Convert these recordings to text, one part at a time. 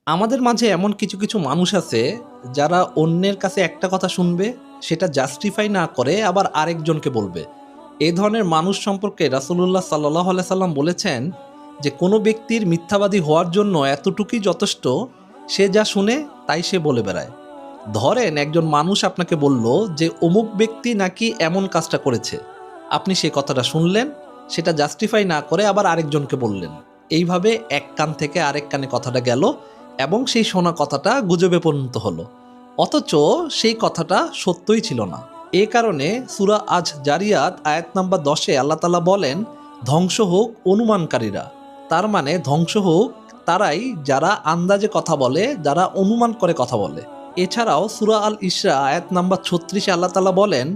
আমাদের মাঝে এমন কিছু কিছু মানুষ আছে যারা অন্যের কাছে একটা কথা শুনবে, সেটা জাস্টিফাই না করে আবার আরেকজনকে বলবে। এই ধরনের মানুষ সম্পর্কে রাসূলুল্লাহ সাল্লাল্লাহু আলাইহি সাল্লাম বলেছেন যে কোনো ব্যক্তির মিথ্যাবাদী হওয়ার জন্য এতটুকুই যথেষ্ট, সে যা শুনে তাই সে বলে বেড়ায়। ধরেন একজন মানুষ আপনাকে বলল যে অমুক ব্যক্তি নাকি এমন কাজটা করেছে, আপনি সেই কথাটা শুনলেন, সেটা জাস্টিফাই না করে আবার আরেকজনকে বললেন। এইভাবে এক কান থেকে আরেক কানে কথাটা গেল এবং সেই শোনা কথাটা গুজবে পরিণত হলো, অথচ সেই কথাটা সত্যই ছিল না। এ কারণে সূরা আজ জারিয়াত আয়াত নাম্বার 10-এ আল্লাহ তাআলা বলেন, ধ্বংস হোক অনুমানকারীরা। তার মানে ধ্বংস হোক তারাই যারা আন্দাজে কথা বলে, যারা অনুমান করে কথা বলে। এছাড়াও সূরা আল ইসরা আয়াত নাম্বার 36-এ আল্লাহ তাআলা বলেন,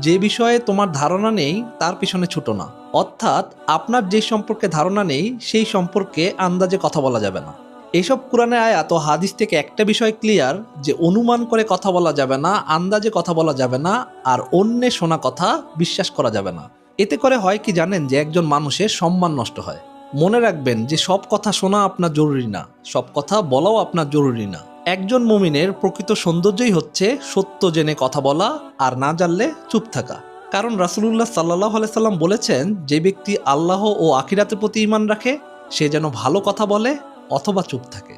যে বিষয়ে তোমার ধারণা নেই তার পিছনে ছুটো না। অর্থাৎ আপনার যে সম্পর্কে ধারণা নেই সেই সম্পর্কে আন্দাজে কথা বলা যাবে না। এইসব কোরআনের আয়াত ও হাদিস থেকে একটা বিষয় ক্লিয়ার, যে অনুমান করে কথা বলা যাবে না, আন্দাজে কথা বলা যাবে না, আর অন্যের শোনা কথা বিশ্বাস করা যাবে না। এতে করে হয় কি জানেন, যে একজন মানুষের সম্মান নষ্ট হয়। মনে রাখবেন যে সব কথা শোনা আপনার জরুরি না, সব কথা বলাও আপনার জরুরি না। একজন মুমিনের প্রকৃত সৌন্দর্যই হচ্ছে সত্য জেনে কথা বলা আর না জানলে চুপ থাকা। কারণ রাসূলুল্লাহ সাল্লাল্লাহু আলাইহি সাল্লাম বলেছেন, যে ব্যক্তি আল্লাহ ও আখিরাতের প্রতি ঈমান রাখে সে যেন ভালো কথা বলে অথবা চুপ থাকে।